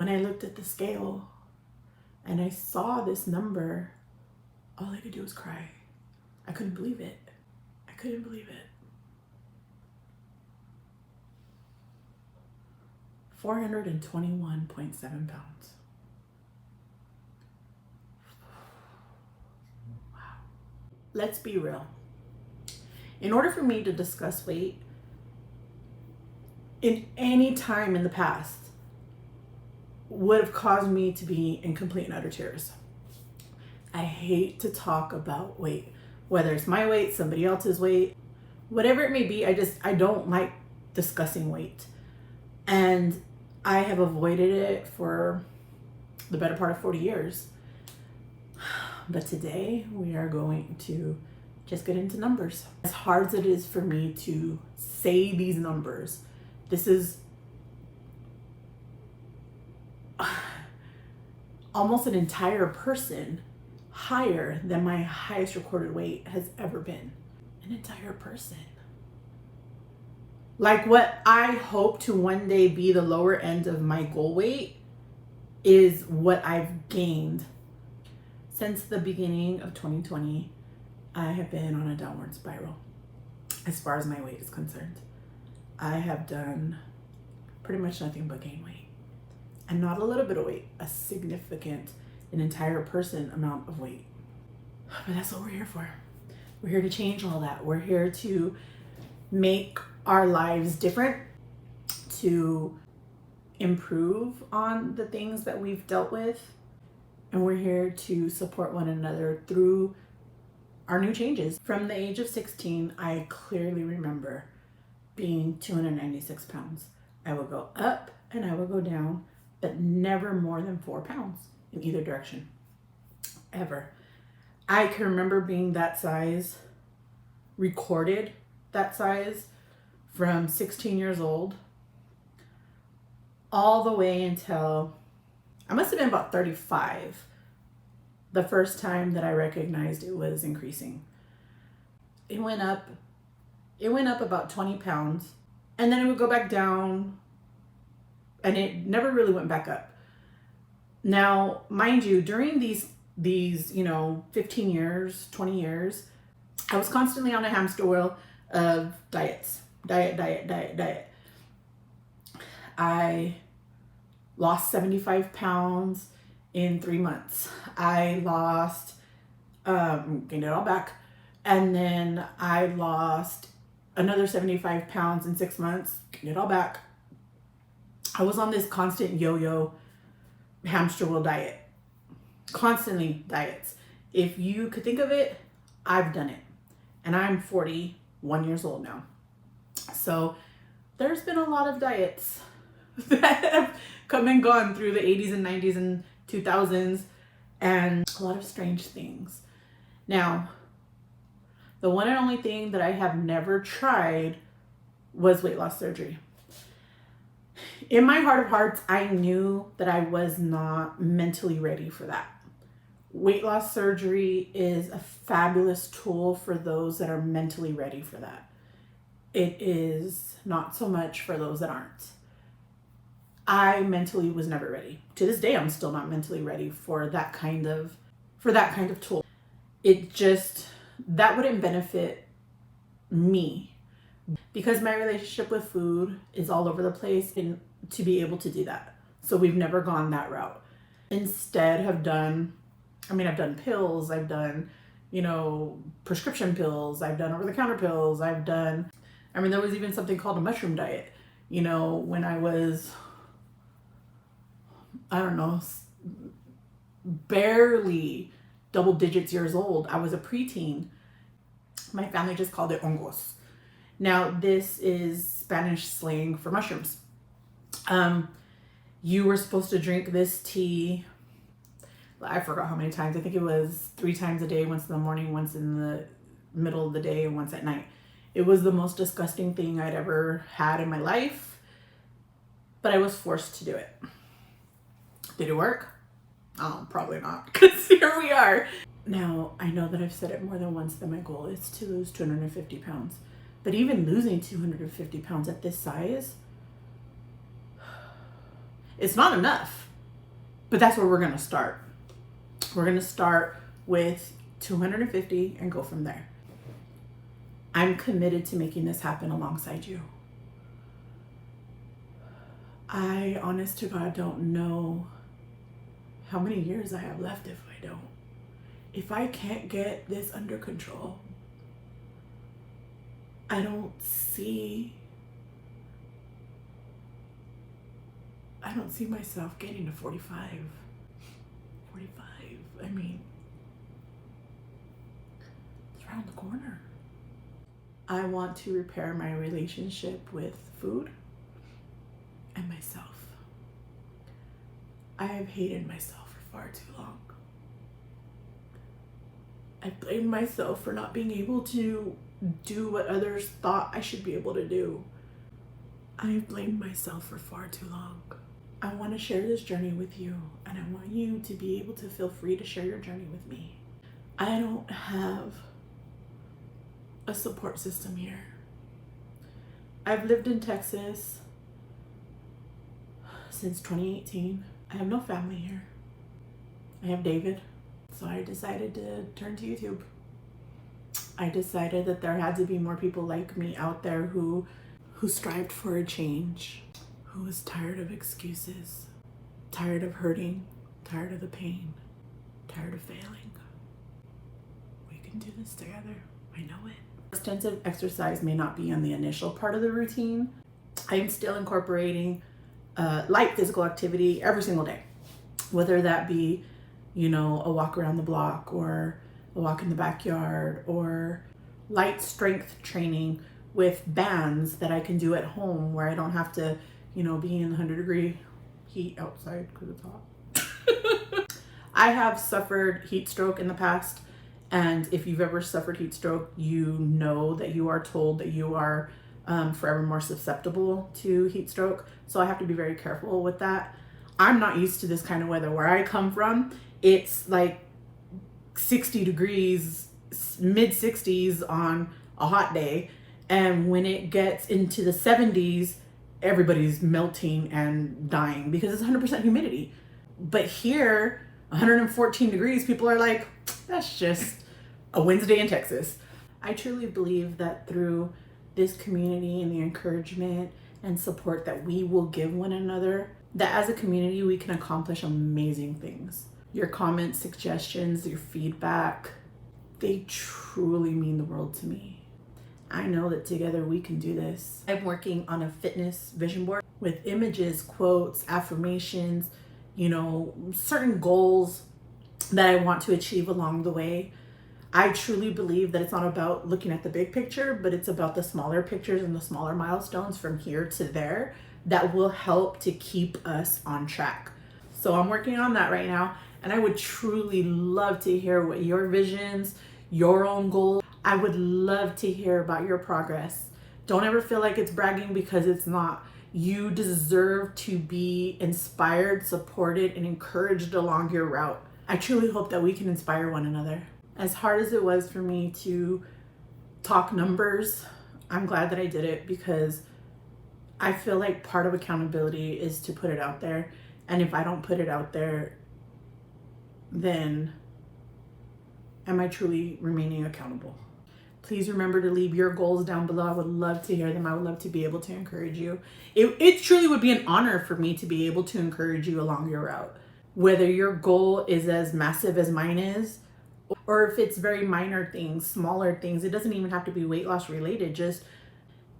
When I looked at the scale and I saw this number, all I could do was cry. I couldn't believe it. I couldn't believe it. 421.7 pounds. Wow. Let's be real. In order for me to discuss weight in any time in the past would have caused me to be in complete and utter tears. I hate to talk about weight, whether it's my weight, somebody else's weight, whatever it may be. I don't like discussing weight. And I have avoided it for the better part of 40 years. But today we are going to just get into numbers. As hard as it is for me to say these numbers, this is almost an entire person higher than my highest recorded weight has ever been. An entire person. Like what I hope to one day be the lower end of my goal weight is what I've gained. Since the beginning of 2020, I have been on a downward spiral as far as my weight is concerned. I have done pretty much nothing but gain weight. And not a little bit of weight, a significant, an entire person amount of weight. But that's what we're here for. We're here to change all that. We're here to make our lives different, to improve on the things that we've dealt with. And we're here to support one another through our new changes. From the age of 16, I clearly remember being 296 pounds. I would go up and I would go down, but never more than 4 pounds in either direction, ever. I can remember being that size, recorded that size, from 16 years old all the way until I must have been about 35 the first time that I recognized it was increasing. It went up about 20 pounds, and then it would go back down, and it never really went back up. Now, mind you, during these 15 years, 20 years, I was constantly on a hamster wheel of diets. Diet. I lost 75 pounds in 3 months. I lost, gained it all back. And then I lost another 75 pounds in 6 months, gained it all back. I was on this constant yo-yo hamster wheel diet. Constantly diets. If you could think of it, I've done it. And I'm 41 years old now. So there's been a lot of diets that have come and gone through the 80s and 90s and 2000s, and a lot of strange things. Now, the one and only thing that I have never tried was weight loss surgery. In my heart of hearts, I knew that I was not mentally ready for that. Weight loss surgery is a fabulous tool for those that are mentally ready for that. It is not so much for those that aren't. I mentally was never ready. To this day, I'm still not mentally ready for that kind of tool. That wouldn't benefit me, because my relationship with food is all over the place, and to be able to do that. So we've never gone that route. Instead I've done pills, I've done, prescription pills, I've done over-the-counter pills, there was even something called a mushroom diet, when I was, barely double digits years old. I was a preteen. My family just called it hongos. Now, this is Spanish slang for mushrooms. You were supposed to drink this tea, I forgot how many times. I think it was 3 times a day, once in the morning, once in the middle of the day, and once at night. It was the most disgusting thing I'd ever had in my life, but I was forced to do it. Did it work? Oh, probably not, because here we are. Now, I know that I've said it more than once that my goal is to lose 250 pounds. But even losing 250 pounds at this size, it's not enough. But that's where we're going to start. We're going to start with 250 and go from there. I'm committed to making this happen alongside you. I, honest to God, don't know how many years I have left if I don't. If I can't get this under control, I don't see myself getting to 45. I mean, it's around the corner. I want to repair my relationship with food and myself. I have hated myself for far too long. I blamed myself for not being able to do what others thought I should be able to do. I have blamed myself for far too long. I want to share this journey with you, and I want you to be able to feel free to share your journey with me. I don't have a support system here. I've lived in Texas since 2018. I have no family here. I have David. So I decided to turn to YouTube. I decided that there had to be more people like me out there who strived for a change, who was tired of excuses, tired of hurting, tired of the pain, tired of failing. We can do this together. I know it. Extensive exercise may not be on the initial part of the routine. I am still incorporating light physical activity every single day, whether that be, a walk around the block or a walk in the backyard or light strength training with bands that I can do at home where I don't have to, be in 100-degree heat outside because it's hot. I have suffered heat stroke in the past. And if you've ever suffered heat stroke, you know that you are told that you are forever more susceptible to heat stroke. So I have to be very careful with that. I'm not used to this kind of weather. Where I come from, it's like 60 degrees, mid 60s on a hot day. And when it gets into the 70s, everybody's melting and dying because it's 100% humidity. But here, 114 degrees, people are like, that's just a Wednesday in Texas. I truly believe that through this community and the encouragement and support that we will give one another, that as a community, we can accomplish amazing things. Your comments, suggestions, your feedback, they truly mean the world to me. I know that together we can do this. I'm working on a fitness vision board with images, quotes, affirmations, certain goals that I want to achieve along the way. I truly believe that it's not about looking at the big picture, but it's about the smaller pictures and the smaller milestones from here to there that will help to keep us on track. So I'm working on that right now, and I would truly love to hear what your visions, your own goals. I would love to hear about your progress. Don't ever feel like it's bragging, because it's not. You deserve to be inspired, supported, and encouraged along your route. I truly hope that we can inspire one another. As hard as it was for me to talk numbers, I'm glad that I did it, because I feel like part of accountability is to put it out there. And if I don't put it out there, then am I truly remaining accountable? Please remember to leave your goals down below. I would love to hear them. I would love to be able to encourage you. It truly would be an honor for me to be able to encourage you along your route. Whether your goal is as massive as mine is, or if it's very minor things, smaller things, it doesn't even have to be weight loss related. Just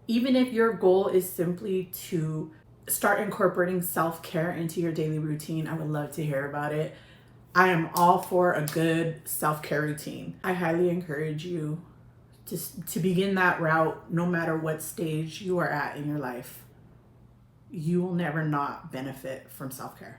even if your goal is simply to start incorporating self-care into your daily routine, I would love to hear about it. I am all for a good self-care routine. I highly encourage you to begin that route no matter what stage you are at in your life. You will never not benefit from self-care.